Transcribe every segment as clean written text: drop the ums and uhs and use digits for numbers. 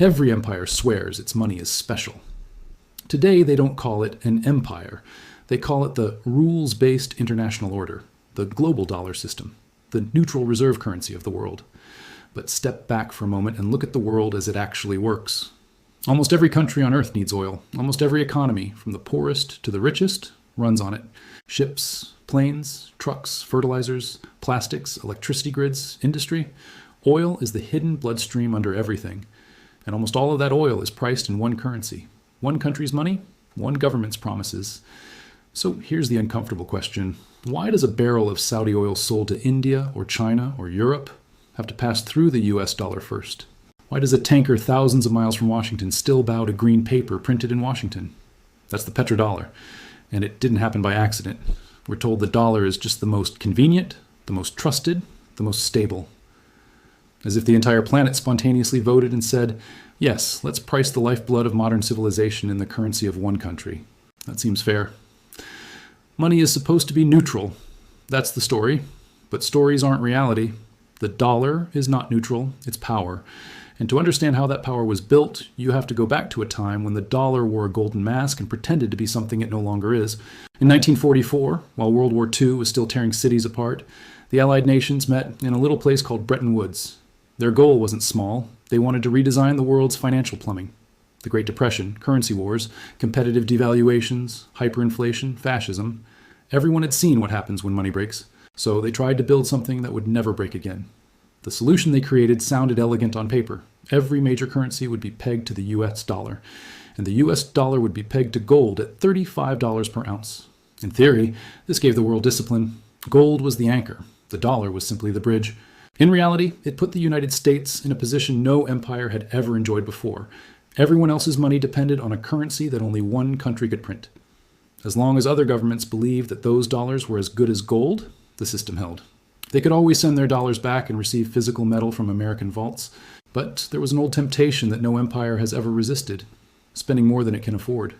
Every empire swears its money is special. Today, they don't call it an empire. They call it the rules-based international order, the global dollar system, the neutral reserve currency of the world. But step back for a moment and look at the world as it actually works. Almost every country on Earth needs oil. Almost every economy, from the poorest to the richest, runs on it. Ships, planes, trucks, fertilizers, plastics, electricity grids, industry. Oil is the hidden bloodstream under everything. And almost all of that oil is priced in one currency. One country's money, one government's promises. So here's the uncomfortable question. Why does a barrel of Saudi oil sold to India or China or Europe have to pass through the US dollar first? Why does a tanker thousands of miles from Washington still bow to green paper printed in Washington? That's the petrodollar. And it didn't happen by accident. We're told the dollar is just the most convenient, the most trusted, the most stable. As if the entire planet spontaneously voted and said, yes, let's price the lifeblood of modern civilization in the currency of one country. That seems fair. Money is supposed to be neutral. That's the story. But stories aren't reality. The dollar is not neutral, it's power. And to understand how that power was built, you have to go back to a time when the dollar wore a golden mask and pretended to be something it no longer is. In 1944, while World War II was still tearing cities apart, the Allied nations met in a little place called Bretton Woods. Their goal wasn't small. They wanted to redesign the world's financial plumbing. The Great Depression, currency wars, competitive devaluations, hyperinflation, fascism. Everyone had seen what happens when money breaks, so they tried to build something that would never break again. The solution they created sounded elegant on paper. Every major currency would be pegged to the US dollar, and the US dollar would be pegged to gold at $35 per ounce. In theory, this gave the world discipline. Gold was the anchor. The dollar was simply the bridge. In reality, it put the United States in a position no empire had ever enjoyed before. Everyone else's money depended on a currency that only one country could print. As long as other governments believed that those dollars were as good as gold, the system held. They could always send their dollars back and receive physical metal from American vaults, but there was an old temptation that no empire has ever resisted, spending more than it can afford.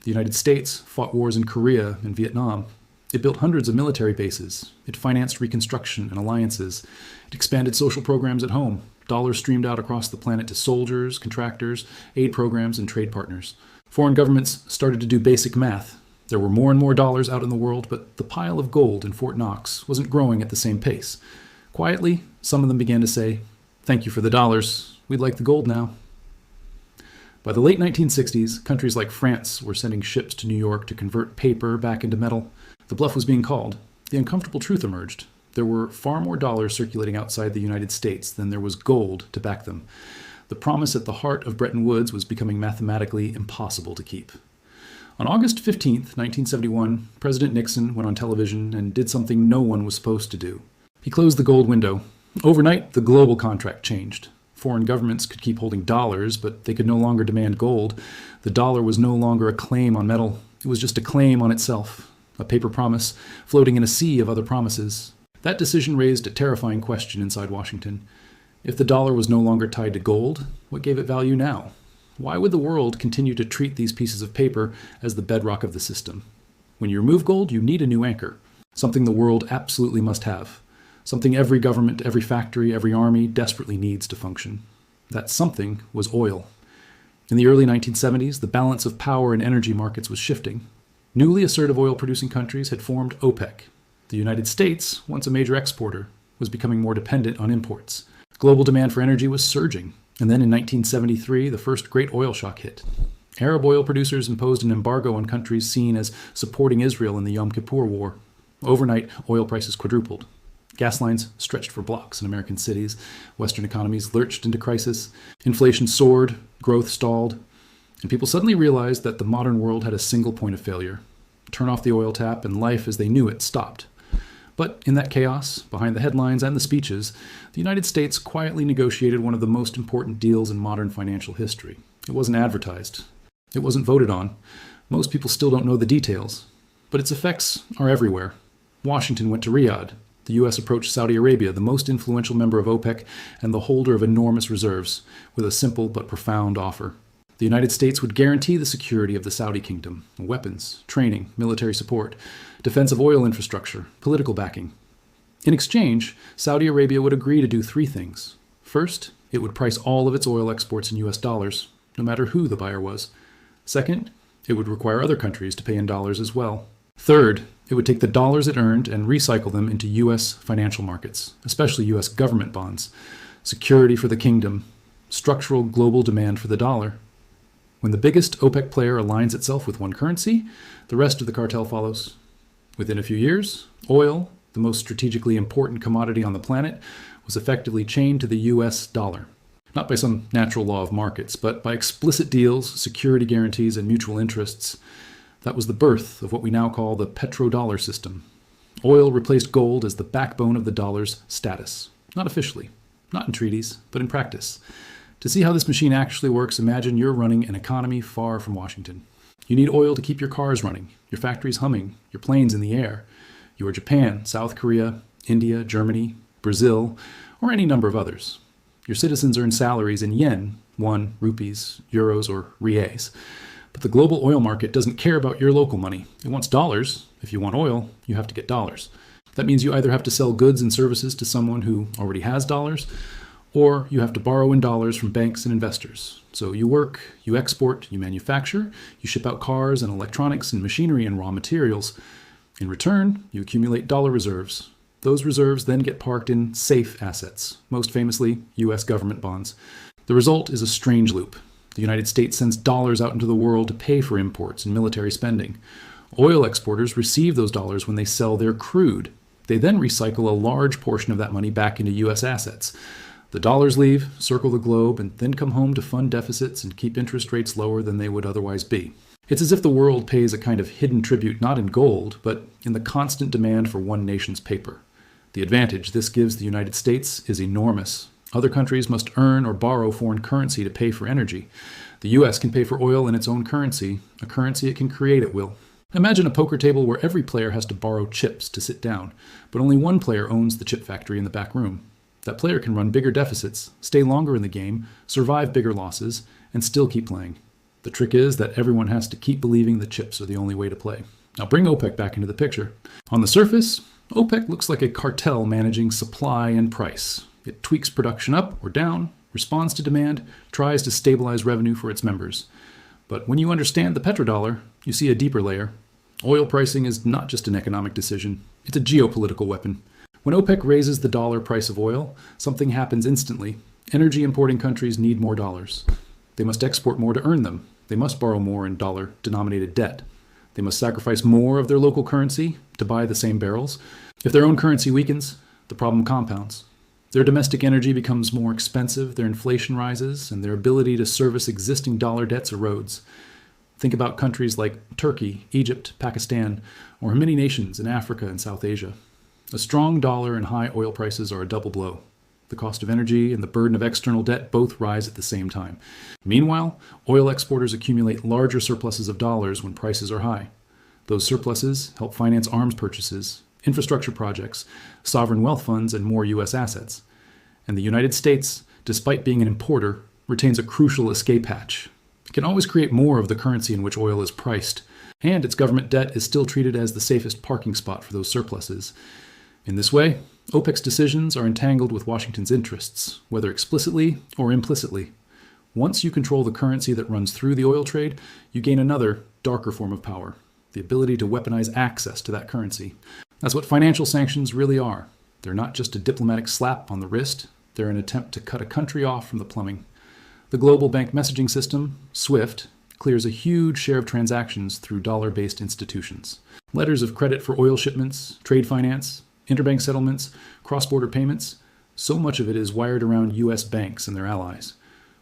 The United States fought wars in Korea and Vietnam. It built hundreds of military bases. It financed reconstruction and alliances. It expanded social programs at home. Dollars streamed out across the planet to soldiers, contractors, aid programs, and trade partners. Foreign governments started to do basic math. There were more and more dollars out in the world, but the pile of gold in Fort Knox wasn't growing at the same pace. Quietly, some of them began to say, "Thank you for the dollars. We'd like the gold now." By the late 1960s, countries like France were sending ships to New York to convert paper back into metal. The bluff was being called. The uncomfortable truth emerged. There were far more dollars circulating outside the United States than there was gold to back them. The promise at the heart of Bretton Woods was becoming mathematically impossible to keep. On August 15th, 1971, President Nixon went on television and did something no one was supposed to do. He closed the gold window. Overnight, the global contract changed. Foreign governments could keep holding dollars, but they could no longer demand gold. The dollar was no longer a claim on metal. It was just a claim on itself, a paper promise floating in a sea of other promises. That decision raised a terrifying question inside Washington. If the dollar was no longer tied to gold, what gave it value now? Why would the world continue to treat these pieces of paper as the bedrock of the system? When you remove gold, you need a new anchor, something the world absolutely must have, something every government, every factory, every army desperately needs to function. That something was oil. In the early 1970s, the balance of power in energy markets was shifting. Newly assertive oil-producing countries had formed OPEC. The United States, once a major exporter, was becoming more dependent on imports. Global demand for energy was surging. And then in 1973, the first great oil shock hit. Arab oil producers imposed an embargo on countries seen as supporting Israel in the Yom Kippur War. Overnight, oil prices quadrupled. Gas lines stretched for blocks in American cities. Western economies lurched into crisis. Inflation soared, growth stalled. And people suddenly realized that the modern world had a single point of failure. Turn off the oil tap and life as they knew it stopped. But in that chaos, behind the headlines and the speeches, the United States quietly negotiated one of the most important deals in modern financial history. It wasn't advertised. It wasn't voted on. Most people still don't know the details. But its effects are everywhere. Washington went to Riyadh. The U.S. approached Saudi Arabia, the most influential member of OPEC and the holder of enormous reserves, with a simple but profound offer. The United States would guarantee the security of the Saudi kingdom, weapons, training, military support, defense of oil infrastructure, political backing. In exchange, Saudi Arabia would agree to do three things. First, It would price all of its oil exports in US dollars, no matter who the buyer was. Second, it would require other countries to pay in dollars as well. Third, it would take the dollars it earned and recycle them into US financial markets, especially US government bonds, security for the kingdom, structural global demand for the dollar. When the biggest OPEC player aligns itself with one currency, the rest of the cartel follows. Within a few years, oil, the most strategically important commodity on the planet, was effectively chained to the US dollar. Not by some natural law of markets, but by explicit deals, security guarantees, and mutual interests. That was the birth of what we now call the petrodollar system. Oil replaced gold as the backbone of the dollar's status. Not officially, not in treaties, but in practice. To see how this machine actually works, imagine you're running an economy far from Washington. You need oil to keep your cars running, your factories humming, your planes in the air. You are Japan, South Korea, India, Germany, Brazil, or any number of others. Your citizens earn salaries in yen, won, rupees, euros, or reais. But the global oil market doesn't care about your local money. It wants dollars. If you want oil, you have to get dollars. That means you either have to sell goods and services to someone who already has dollars, or you have to borrow in dollars from banks and investors. So you work, you export, you manufacture, you ship out cars and electronics and machinery and raw materials. In return, you accumulate dollar reserves. Those reserves then get parked in safe assets, most famously US government bonds. The result is a strange loop. The United States sends dollars out into the world to pay for imports and military spending. Oil exporters receive those dollars when they sell their crude. They then recycle a large portion of that money back into US assets. The dollars leave, circle the globe, and then come home to fund deficits and keep interest rates lower than they would otherwise be. It's as if the world pays a kind of hidden tribute not in gold, but in the constant demand for one nation's paper. The advantage this gives the United States is enormous. Other countries must earn or borrow foreign currency to pay for energy. The US can pay for oil in its own currency, a currency it can create at will. Imagine a poker table where every player has to borrow chips to sit down, but only one player owns the chip factory in the back room. That player can run bigger deficits, stay longer in the game, survive bigger losses, and still keep playing. The trick is that everyone has to keep believing the chips are the only way to play. Now bring OPEC back into the picture. On the surface, OPEC looks like a cartel managing supply and price. It tweaks production up or down, responds to demand, tries to stabilize revenue for its members. But when you understand the petrodollar, you see a deeper layer. Oil pricing is not just an economic decision, it's a geopolitical weapon. When OPEC raises the dollar price of oil, something happens instantly. Energy importing countries need more dollars. They must export more to earn them. They must borrow more in dollar-denominated debt. They must sacrifice more of their local currency to buy the same barrels. If their own currency weakens, the problem compounds. Their domestic energy becomes more expensive, their inflation rises, and their ability to service existing dollar debts erodes. Think about countries like Turkey, Egypt, Pakistan, or many nations in Africa and South Asia. A strong dollar and high oil prices are a double blow. The cost of energy and the burden of external debt both rise at the same time. Meanwhile, oil exporters accumulate larger surpluses of dollars when prices are high. Those surpluses help finance arms purchases, infrastructure projects, sovereign wealth funds, and more U.S. assets. And the United States, despite being an importer, retains a crucial escape hatch. It can always create more of the currency in which oil is priced, and its government debt is still treated as the safest parking spot for those surpluses. In this way, OPEC's decisions are entangled with Washington's interests, whether explicitly or implicitly. Once you control the currency that runs through the oil trade, you gain another, darker form of power, the ability to weaponize access to that currency. That's what financial sanctions really are. They're not just a diplomatic slap on the wrist, they're an attempt to cut a country off from the plumbing. The global bank messaging system, SWIFT, clears a huge share of transactions through dollar-based institutions. Letters of credit for oil shipments, trade finance, interbank settlements, cross-border payments, so much of it is wired around U.S. banks and their allies.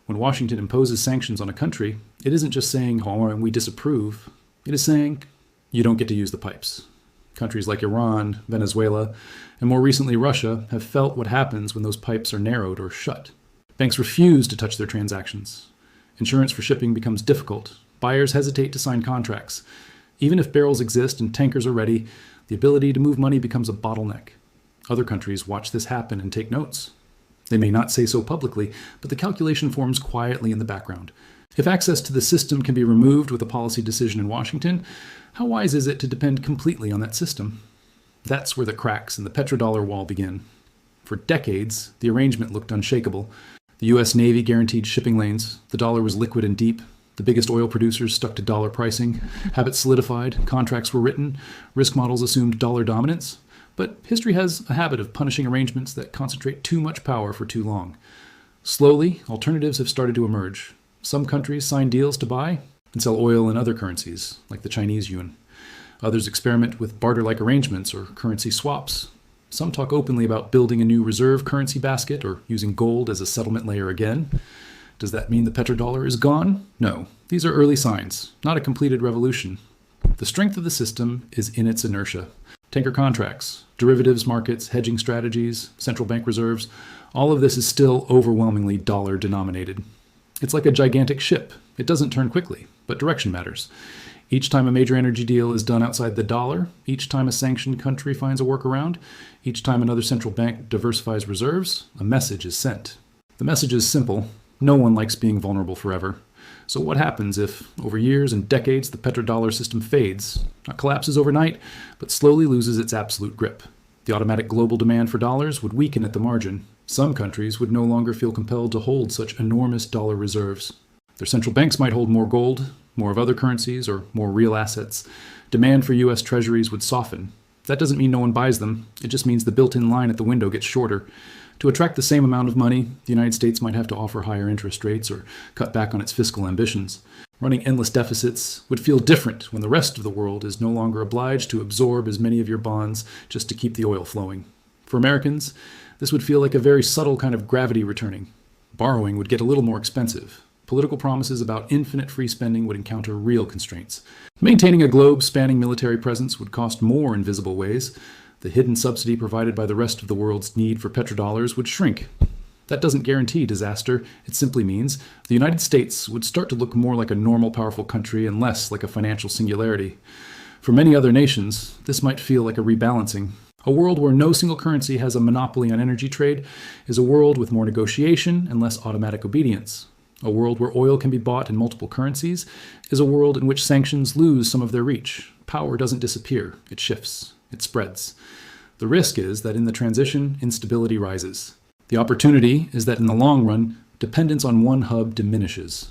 When Washington imposes sanctions on a country, it isn't just saying, oh, we disapprove. It is saying, you don't get to use the pipes. Countries like Iran, Venezuela, and more recently Russia have felt what happens when those pipes are narrowed or shut. Banks refuse to touch their transactions. Insurance for shipping becomes difficult. Buyers hesitate to sign contracts. Even if barrels exist and tankers are ready, the ability to move money becomes a bottleneck. Other countries watch this happen and take notes. They may not say so publicly, but the calculation forms quietly in the background. If access to the system can be removed with a policy decision in Washington, how wise is it to depend completely on that system? That's where the cracks in the petrodollar wall begin. For decades, the arrangement looked unshakable. The U.S. Navy guaranteed shipping lanes. The dollar was liquid and deep. The biggest oil producers stuck to dollar pricing. Habits solidified. Contracts were written. Risk models assumed dollar dominance. But history has a habit of punishing arrangements that concentrate too much power for too long. Slowly, alternatives have started to emerge. Some countries sign deals to buy and sell oil in other currencies, like the Chinese yuan. Others experiment with barter-like arrangements or currency swaps. Some talk openly about building a new reserve currency basket or using gold as a settlement layer again. Does that mean the petrodollar is gone? No. These are early signs, not a completed revolution. The strength of the system is in its inertia. Tanker contracts, derivatives markets, hedging strategies, central bank reserves, all of this is still overwhelmingly dollar denominated. It's like a gigantic ship. It doesn't turn quickly, but direction matters. Each time a major energy deal is done outside the dollar, each time a sanctioned country finds a workaround, each time another central bank diversifies reserves, a message is sent. The message is simple. No one likes being vulnerable forever. So what happens if, over years and decades, the petrodollar system fades, not collapses overnight, but slowly loses its absolute grip? The automatic global demand for dollars would weaken at the margin. Some countries would no longer feel compelled to hold such enormous dollar reserves. Their central banks might hold more gold, more of other currencies, or more real assets. Demand for U.S. treasuries would soften. That doesn't mean no one buys them. It just means the built-in line at the window gets shorter. To attract the same amount of money, the United States might have to offer higher interest rates or cut back on its fiscal ambitions. Running endless deficits would feel different when the rest of the world is no longer obliged to absorb as many of your bonds just to keep the oil flowing. For Americans, this would feel like a very subtle kind of gravity returning. Borrowing would get a little more expensive. Political promises about infinite free spending would encounter real constraints. Maintaining a globe-spanning military presence would cost more in visible ways. The hidden subsidy provided by the rest of the world's need for petrodollars would shrink. That doesn't guarantee disaster. It simply means the United States would start to look more like a normal, powerful country and less like a financial singularity. For many other nations, this might feel like a rebalancing. A world where no single currency has a monopoly on energy trade is a world with more negotiation and less automatic obedience. A world where oil can be bought in multiple currencies is a world in which sanctions lose some of their reach. Power doesn't disappear, it shifts, it spreads. The risk is that in the transition, instability rises. The opportunity is that in the long run, dependence on one hub diminishes.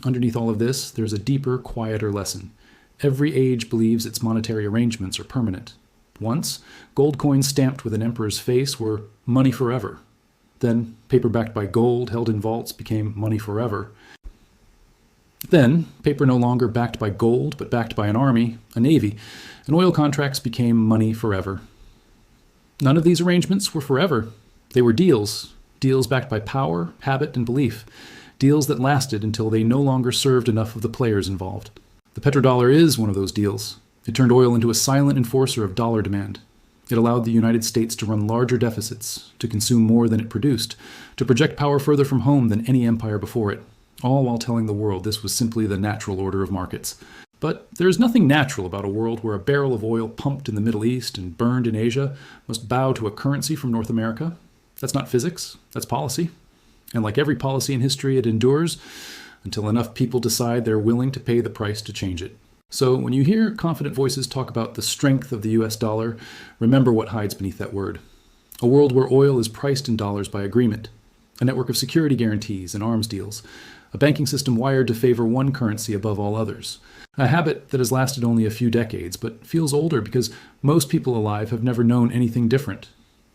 Underneath all of this, there's a deeper, quieter lesson. Every age believes its monetary arrangements are permanent. Once, gold coins stamped with an emperor's face were money forever. Then, paper backed by gold held in vaults became money forever. Then, paper no longer backed by gold, but backed by an army, a navy, and oil contracts became money forever. None of these arrangements were forever. They were deals, deals backed by power, habit, and belief, deals that lasted until they no longer served enough of the players involved. The petrodollar is one of those deals. It turned oil into a silent enforcer of dollar demand. It allowed the United States to run larger deficits, to consume more than it produced, to project power further from home than any empire before it, all while telling the world this was simply the natural order of markets. But there is nothing natural about a world where a barrel of oil pumped in the Middle East and burned in Asia must bow to a currency from North America. That's not physics, that's policy. And like every policy in history, it endures until enough people decide they're willing to pay the price to change it. So when you hear confident voices talk about the strength of the US dollar, remember what hides beneath that word. A world where oil is priced in dollars by agreement. A network of security guarantees and arms deals. A banking system wired to favor one currency above all others. A habit that has lasted only a few decades, but feels older because most people alive have never known anything different.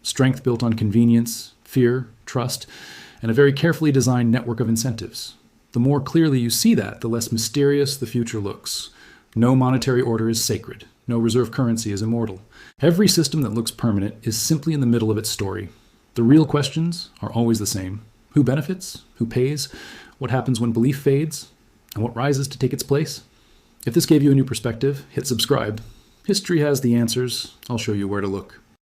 Strength built on convenience, fear, trust, and a very carefully designed network of incentives. The more clearly you see that, the less mysterious the future looks. No monetary order is sacred. No reserve currency is immortal. Every system that looks permanent is simply in the middle of its story. The real questions are always the same. Who benefits? Who pays? What happens when belief fades? And what rises to take its place? If this gave you a new perspective, hit subscribe. History has the answers. I'll show you where to look.